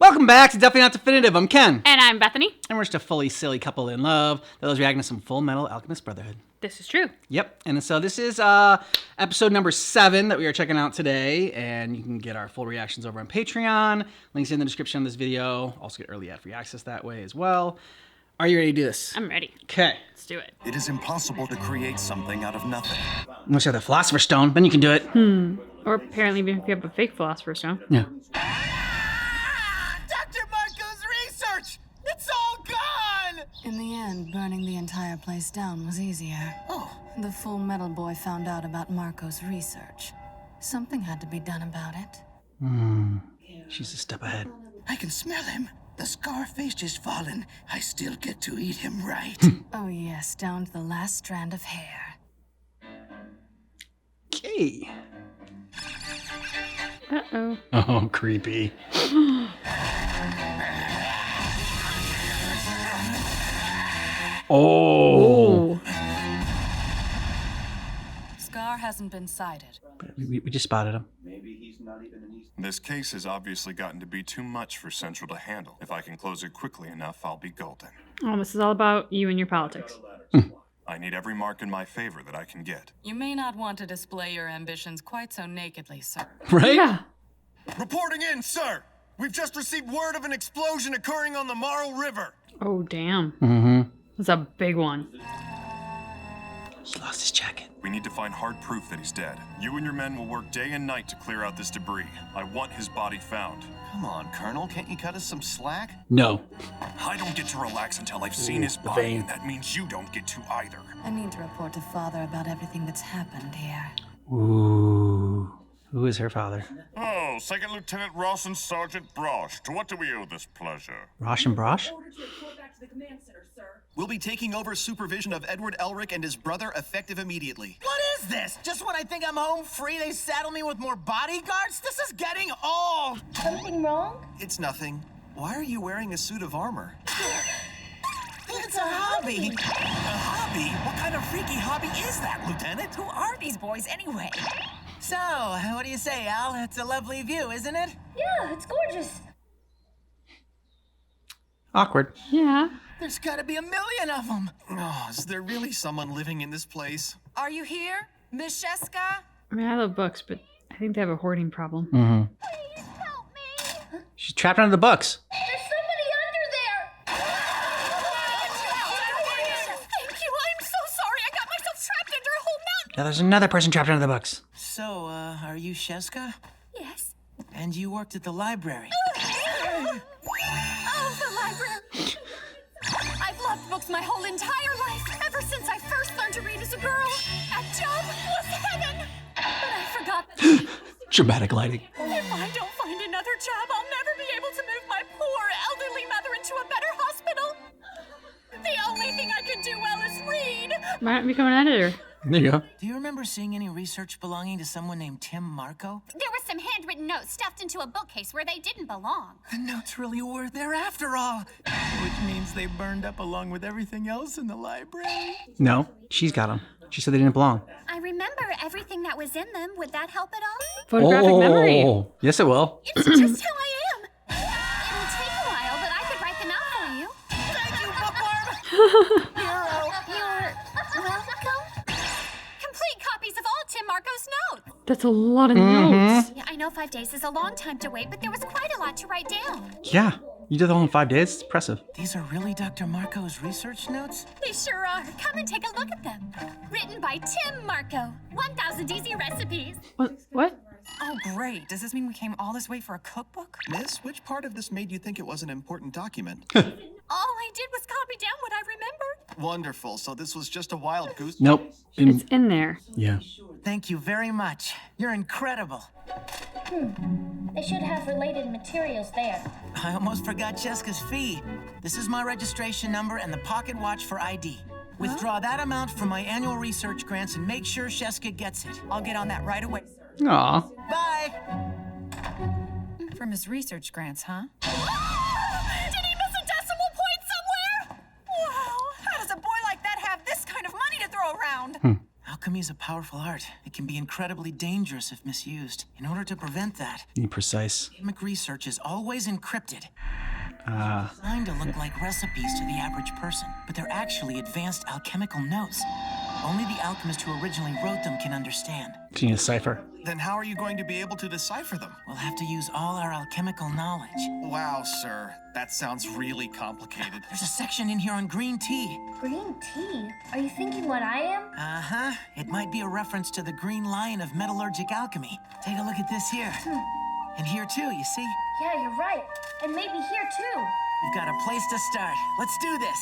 Welcome back to Definitely Not Definitive. I'm Ken. And I'm Bethany. And we're just a fully silly couple in love that was reacting to some Fullmetal Alchemist Brotherhood. This is true. Yep. And so this is episode number 7 that we are checking out today. And you can get our full reactions over on Patreon. Links in the description of this video. Also get early ad-free access that way as well. Are you ready to do this? I'm ready. Okay. Let's do it. It is impossible to create something out of nothing. Unless you have the Philosopher's Stone, then you can do it. Or apparently even if you have a fake Philosopher's Stone. Yeah. Dr. Marco's research! It's all gone! In the end, burning the entire place down was easier. Oh. The Fullmetal boy found out about Marco's research. Something had to be done about it. She's a step ahead. I can smell him. The Scarface is fallen. I still get to eat him right. Oh yes, down to the last strand of hair. Okay. Uh-oh. Oh, creepy. Oh. Scar hasn't been sighted. We just spotted him. This case has obviously gotten to be too much for Central to handle. If I can close it quickly enough, I'll be golden. Oh, this is all about you and your politics. I need every mark in my favor that I can get. You may not want to display your ambitions quite so nakedly, sir. Right? Yeah. Reporting in, sir! We've just received word of an explosion occurring on the Marl River. Oh, damn. Mm-hmm. That's a big one. He lost his jacket. We need to find hard proof that he's dead. You and your men will work day and night to clear out this debris. I want his body found. Come on, Colonel. Can't you cut us some slack? No. I don't get to relax until I've seen his the body, vein. and that means you don't get to either. I need to report to Father about everything that's happened here. Ooh. Who is her father? Oh, Second Lieutenant Ross and Sergeant Brosh. To what do we owe this pleasure? Rosh and Brosh? We'll be taking over supervision of Edward Elric and his brother effective immediately. What is this? Just when I think I'm home free, they saddle me with more bodyguards? This is getting old! Something wrong? It's nothing. Why are you wearing a suit of armor? It's a hobby. A hobby? What kind of freaky hobby is that, Lieutenant? Who are these boys anyway? So, what do you say, Al? It's a lovely view, isn't it? Yeah, it's gorgeous. Awkward. Yeah. There's gotta be a million of them. Oh, is there really someone living in this place? Are you here, Miss Sheska? I mean, I love books, but I think they have a hoarding problem. Please help me. She's trapped under the books. There's somebody under there. Thank you. I'm so sorry. I got myself trapped under a whole mountain. Now there's another person trapped under the books. So, are you Sheska? Yes. And you worked at the library? Oh, the library. I've loved books my whole entire life, ever since I first learned to read as a girl. A job was heaven. But I forgot that Dramatic lighting. if I don't find another job, I'll never be able to move my poor elderly mother into a better hospital. The only thing I can do well is read. Why not become an editor? There you go. Do you remember seeing any research belonging to someone named Tim Marco? There were some handwritten notes stuffed into a bookcase where they didn't belong. The notes really were there after all. Which means they burned up along with everything else in the library. No, she's got them. She said they didn't belong. I remember everything that was in them. Would that help at all? Photographic memory. Yes, it will. It's just how I am. It'll take a while, but I could write them out for you. Thank you, Bookworm! Hero! You're welcome. Complete copies of all Tim Marco's notes. That's a lot of notes. Yeah, I know 5 days is a long time to wait, but there was quite a lot to write down. Yeah. You did the whole in 5 days. It's impressive. These are really Dr. Marco's research notes? They sure are. Come and take a look at them. Written by Tim Marco. 1,000 easy recipes. What? Oh, great. Does this mean we came all this way for a cookbook? Miss, which part of this made you think it was an important document? All I did was copy down what I remembered. Wonderful. So this was just a wild goose. Nope. It's in there. Yeah. Thank you very much. You're incredible. They should have related materials there. I almost forgot Cheska's fee. This is my registration number and the pocket watch for ID. Withdraw that amount from my annual research grants and make sure Sheska gets it. I'll get on that right away. Aw. Bye! From his research grants, huh? Did he miss a decimal point somewhere? Wow. How does a boy like that have this kind of money to throw around? How Alchemy is a powerful art. It can be incredibly dangerous if misused. In order to prevent that, Be precise. alchemic research is always encrypted. Designed to look like recipes to the average person, but they're actually advanced alchemical notes. Only the alchemist who originally wrote them can understand. Can you decipher? Then how are you going to be able to decipher them? We'll have to use all our alchemical knowledge. Wow, sir. That sounds really complicated. There's a section in here on green tea. Green tea? Are you thinking what I am? Uh-huh. It might be a reference to the green lion of metallurgic alchemy. Take a look at this here. And here too, you see? Yeah, you're right. And maybe here too. We've got a place to start. Let's do this.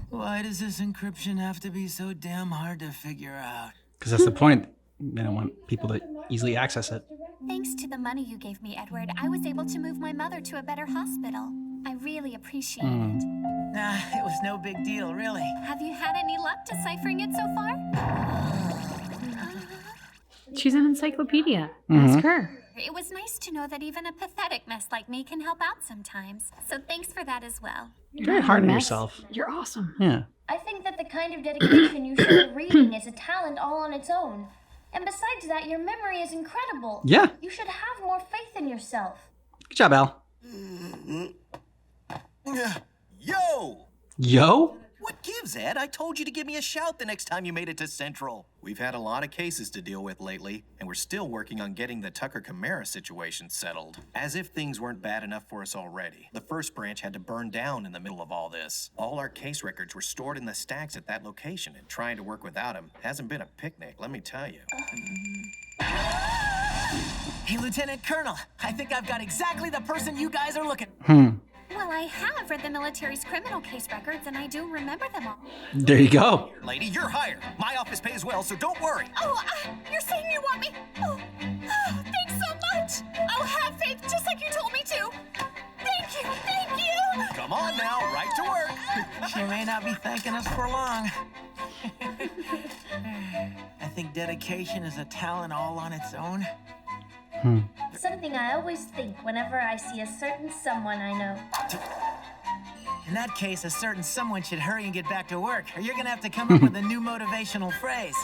Why does this encryption have to be so damn hard to figure out? Because that's the point. They don't want people to easily access it. Thanks to the money you gave me, Edward, I was able to move my mother to a better hospital. I really appreciate it. Nah, it was no big deal, really. Have you had any luck deciphering it so far? She's an encyclopedia. Ask her. It was nice to know that even a pathetic mess like me can help out sometimes. So thanks for that as well. You're Very not hard a on mess. yourself. You're awesome. Yeah. I think that the kind of dedication you show to reading is a talent all on its own. And besides that, your memory is incredible. Yeah. You should have more faith in yourself. Good job, Al. Yo! Yo? What gives, Ed? I told you to give me a shout the next time you made it to Central. We've had a lot of cases to deal with lately, and we're still working on getting the Tucker Chimera situation settled. As if things weren't bad enough for us already. The first branch had to burn down in the middle of all this. All our case records were stored in the stacks at that location, and trying to work without them hasn't been a picnic, let me tell you. Hey, Lieutenant Colonel, I think I've got exactly the person you guys are looking. Well, I have read the military's criminal case records, and I do remember them all. There you go. Lady, you're hired. My office pays well, so don't worry. Oh, you're saying you want me? Oh, thanks so much. I'll have faith just like you told me to. Thank you, thank you. Come on now, right to work. She may not be thanking us for long. I think dedication is a talent all on its own. Something I always think whenever I see a certain someone I know. In that case, a certain someone should hurry and get back to work, or you're gonna have to come up with a new motivational phrase.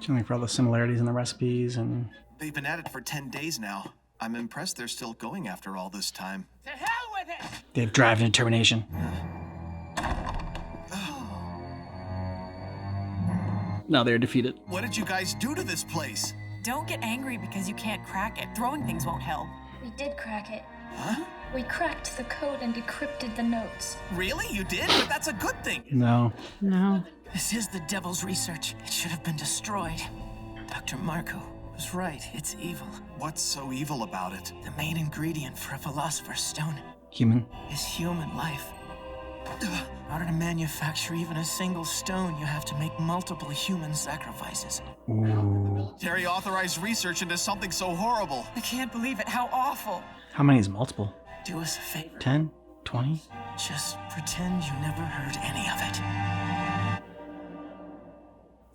Showing for all the similarities in the recipes and They've been at it for 10 days now. I'm impressed they're still going after all this time. To hell with it! they have drive and determination. Now they're defeated. What did you guys do to this place? Don't get angry because you can't crack it. Throwing things won't help. We did crack it. Huh? We cracked the code and decrypted the notes. Really? You did? But that's a good thing. No. No. This is the devil's research. It should have been destroyed. Dr. Marco was right. It's evil. What's so evil about it? The main ingredient for a philosopher's stone Human. is human life. In order to manufacture even a single stone, you have to make multiple human sacrifices. Ooh. Terry authorized research into something so horrible. I can't believe it. How awful. How many is multiple? Do us a favor. 10? 20? Just pretend you never heard any of it.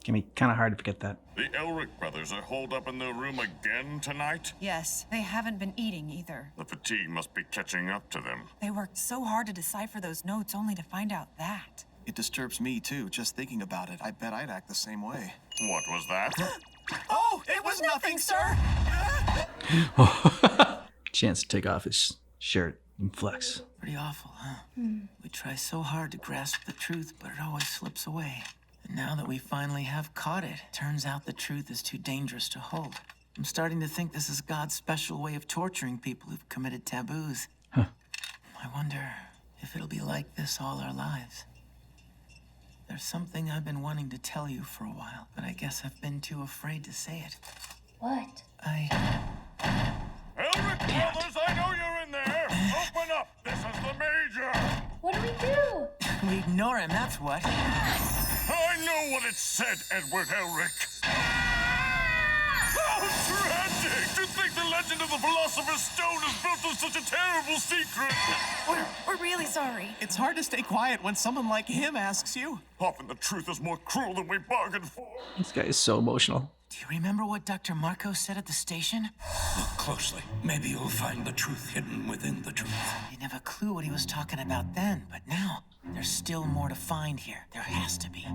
Can be kind of hard to forget that. The Elric brothers are holed up in their room again tonight? Yes, they haven't been eating either. The fatigue must be catching up to them. They worked so hard to decipher those notes only to find out that. It disturbs me too, just thinking about it. I bet I'd act the same way. What was that? Oh, it was nothing, sir! Chance to take off his shirt and flex. Pretty awful, huh? We try so hard to grasp the truth, but it always slips away. And now that we finally have caught it, turns out the truth is too dangerous to hold. I'm starting to think this is God's special way of torturing people who've committed taboos. Huh. I wonder if it'll be like this all our lives. There's something I've been wanting to tell you for a while, but I guess I've been too afraid to say it. What? Elric brothers, I know you're in there! Open up! This is the Major! What do we do? We ignore him, that's what. I know what it said, Edward Elric! How tragic! To think the legend of the Philosopher's Stone is built on such a terrible secret! We're really sorry. It's hard to stay quiet when someone like him asks you. Often the truth is more cruel than we bargained for. This guy is so emotional. Do you remember what Dr. Marco said at the station? Look closely. Maybe you'll find the truth hidden within the truth. I didn't have a clue what he was talking about then, but now there's still more to find here. There has to be.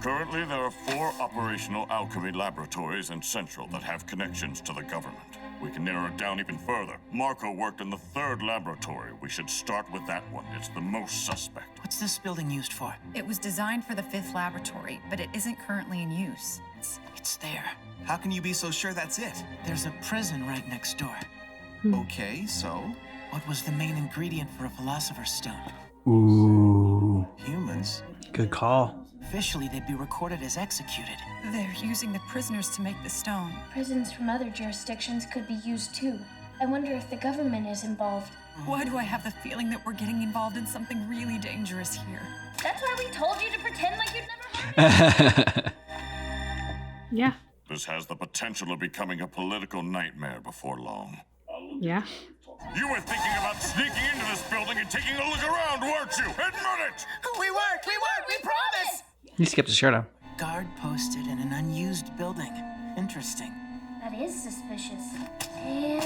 Currently, there are 4 operational alchemy laboratories in Central that have connections to the government. We can narrow it down even further. Marco worked in the 3rd laboratory. We should start with that one. It's the most suspect. What's this building used for? It was designed for the 5th laboratory, but it isn't currently in use. It's there. How can you be so sure that's it? There's a prison right next door. Okay, so? What was the main ingredient for a philosopher's stone? Ooh. Humans? Good call. Officially, they'd be recorded as executed. They're using the prisoners to make the stone. Prisons from other jurisdictions could be used too. I wonder if the government is involved. Why do I have the feeling that we're getting involved in something really dangerous here? That's why we told you to pretend like you'd never heard it. Yeah. This has the potential of becoming a political nightmare before long. Yeah. You were thinking about sneaking into this building and taking a look around, weren't you? Admit it! We weren't, we promise! He skipped his shirt on. Guard posted in an unused building. Interesting. That is suspicious. And...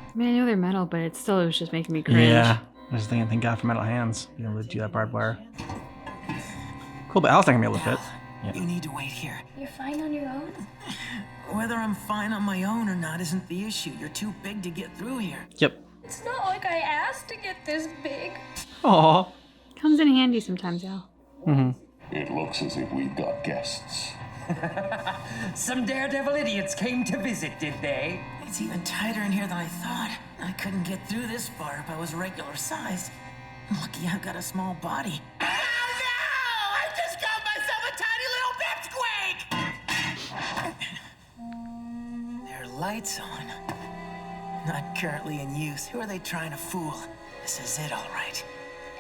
I mean, I know they're metal, but it was just making me cringe. Yeah. I was thinking, thank God for metal hands. Being able to do that barbed wire. Cool, but Al's not gonna be able to fit. Yeah. You need to wait here. You're fine on your own? Whether I'm fine on my own or not isn't the issue. You're too big to get through here. Yep. It's not like I asked to get this big. Aw. Comes in handy sometimes, Al. Mm-hmm. It looks as if we've got guests. Some daredevil idiots came to visit, did they? It's even tighter in here than I thought. I couldn't get through this far if I was regular sized. Lucky I've got a small body. Oh no! I just got myself a tiny little pipsqueak! There are lights on. Not currently in use. Who are they trying to fool? This is it, all right.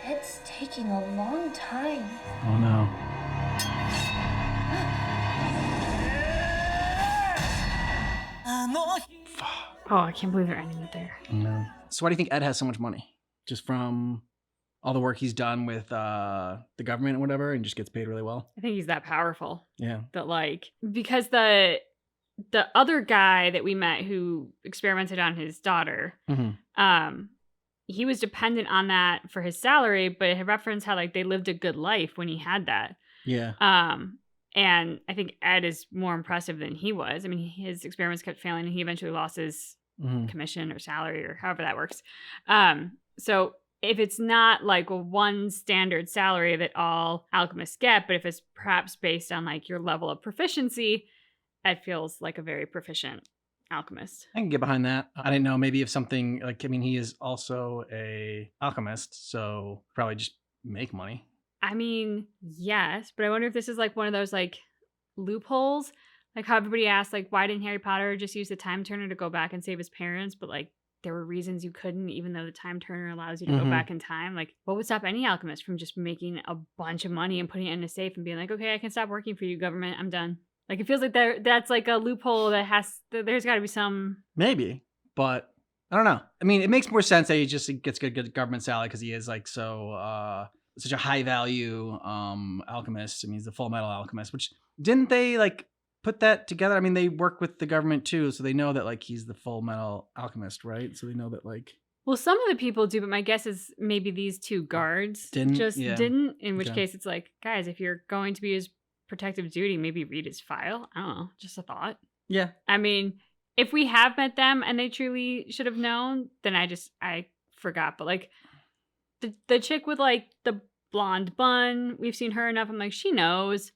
It's taking a long time. Oh no. Oh, I can't believe they're ending it there. No. So why do you think Ed has so much money? Just from all the work he's done with the government and whatever, and just gets paid really well? I think he's that powerful. Yeah. That like, because the other guy that we met who experimented on his daughter, he was dependent on that for his salary, but it had referenced how like they lived a good life when he had that. Yeah. And I think Ed is more impressive than he was. I mean, his experiments kept failing and he eventually lost his commission or salary or however that works. So if it's not like a one standard salary that all alchemists get, but if it's perhaps based on like your level of proficiency, Ed feels like a very proficient alchemist. I can get behind that. I didn't know, maybe if something like, I mean, he is also a alchemist, so probably just make money. I mean, yes, but I wonder if this is like one of those like loopholes, like how everybody asked, like, why didn't Harry Potter just use the time turner to go back and save his parents? But like, there were reasons you couldn't, even though the time turner allows you to go back in time. Like, what would stop any alchemist from just making a bunch of money and putting it in a safe and being like, okay, I can stop working for you, government. I'm done. Like, it feels like that's like a loophole that there's got to be some. Maybe, but I don't know. I mean, it makes more sense that he just gets good government salary because he is like such a high value alchemist. I mean, he's the Fullmetal alchemist, which didn't they like put that together? I mean, they work with the government too, so they know that like he's the Fullmetal alchemist, right? So they know that like. Well, some of the people do, but my guess is maybe these two guards didn't. In which case, it's like, guys, if you're going to be his protective duty, maybe read his file. I don't know, just a thought. Yeah. I mean, if we have met them and they truly should have known, then I forgot. But like the chick with like the blonde bun, we've seen her enough. I'm like, she knows.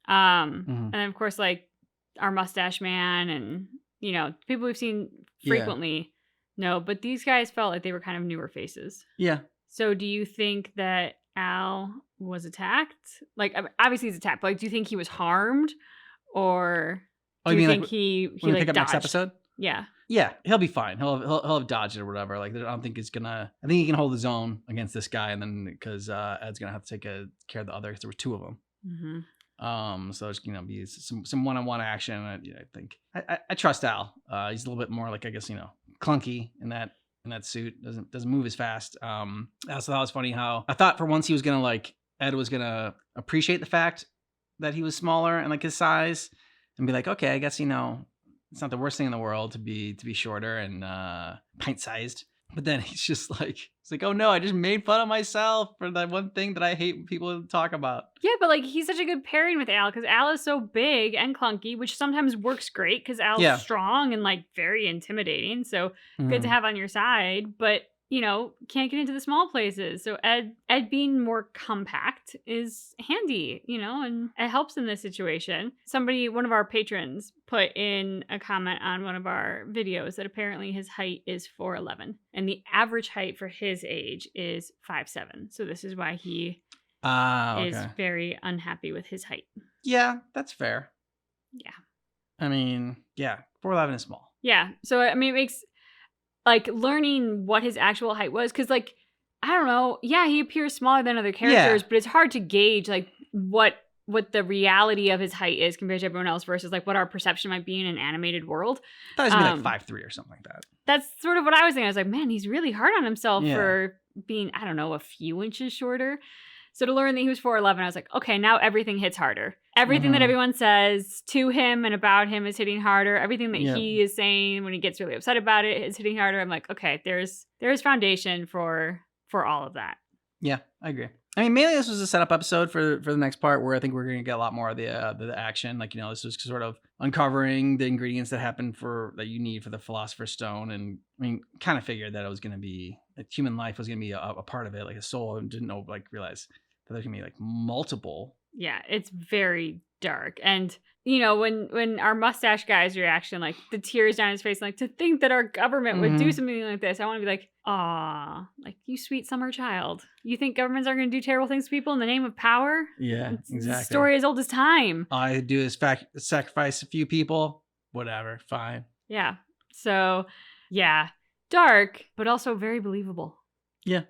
And then of course, like our mustache man and, you know, people we've seen frequently know, but these guys felt like they were kind of newer faces. Yeah. So do you think that Al was attacked? Like, obviously he's attacked, but like, do you think he was harmed, or do you think like, he when we like pick up dodged? next episode? Yeah. Yeah, he'll be fine. He'll have dodged it or whatever. Like, I don't think he's gonna. I think he can hold his own against this guy, and then because Ed's gonna have to take care of the other, because there were two of them. So it's be some one-on-one action. I think I trust Al. He's a little bit more like, I guess, clunky in that in that suit. Doesn't move as fast. I also thought it was funny how I thought for once he was gonna like Ed was gonna appreciate the fact that he was smaller and like his size and be like, okay, I guess it's not the worst thing in the world to be shorter and pint sized. But then he's like, oh no, I just made fun of myself for that one thing that I hate people talk about. Yeah, but like he's such a good pairing with Al because Al is so big and clunky, which sometimes works great because Al's strong and like very intimidating. So good to have on your side, but can't get into the small places. So Ed being more compact is handy, and it helps in this situation. One of our patrons put in a comment on one of our videos that apparently his height is 4'11", and the average height for his age is 5'7". So this is why he is very unhappy with his height. Yeah, that's fair. Yeah. I mean, 4'11" is small. Yeah. So I mean, it makes like learning what his actual height was, because like I don't know, he appears smaller than other characters, but it's hard to gauge like what the reality of his height is compared to everyone else versus like what our perception might be in an animated world. I thought he was gonna be like 5'3" or something like that. That's sort of what I was thinking. I was like, man, he's really hard on himself for being, I don't know, a few inches shorter. So to learn that he was 4'11", I was like, okay, now everything hits harder. Everything that everyone says to him and about him is hitting harder. Everything that he is saying when he gets really upset about it is hitting harder. I'm like, okay, there's foundation for all of that. Yeah, I agree. I mean, mainly this was a setup episode for the next part where I think we're going to get a lot more of the action. Like, this was sort of uncovering the ingredients that you need for the Philosopher's Stone. And I mean, kind of figured that it was going to be like human life was going to be a part of it, like a soul, and didn't realize that there's going to be like multiple. Yeah, it's very dark. And, when our mustache guy's reaction, like the tears down his face, like to think that our government would do something like this, I want to be like, aw, like you sweet summer child. You think governments are going to do terrible things to people in the name of power? Yeah, it's exactly. a story as old as time. All I do is sacrifice a few people. Whatever, fine. Yeah. So, dark, but also very believable. Yeah,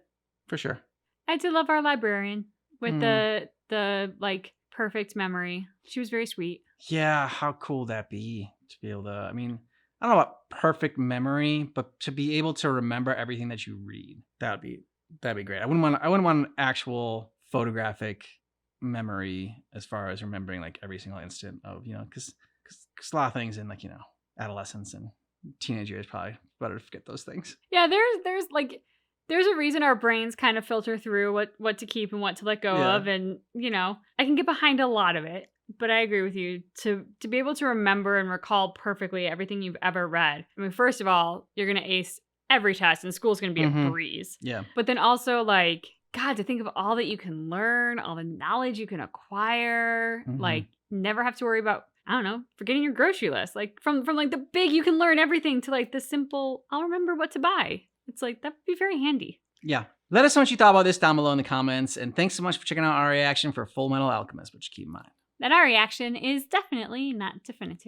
for sure. I did love our librarian with the like perfect memory. She was very sweet. Yeah, how cool would that be to be able to, I mean, I don't know about perfect memory, but to be able to remember everything that you read, that'd be great. I wouldn't want an actual photographic memory as far as remembering like every single instant of, because a lot of things in like, adolescence and teenage years probably better to forget those things. Yeah, there's a reason our brains kind of filter through what to keep and what to let go of. And, I can get behind a lot of it, but I agree with you to be able to remember and recall perfectly everything you've ever read. I mean, first of all, you're going to ace every test and school's going to be a breeze. Yeah. But then also like, God, to think of all that you can learn, all the knowledge you can acquire, like never have to worry about, I don't know, forgetting your grocery list. Like from like the big, you can learn everything to like the simple, I'll remember what to buy. It's like, that would be very handy. Yeah. Let us know what you thought about this down below in the comments. And thanks so much for checking out our reaction for Fullmetal Alchemist, which keep in mind that our reaction is definitely not definitive.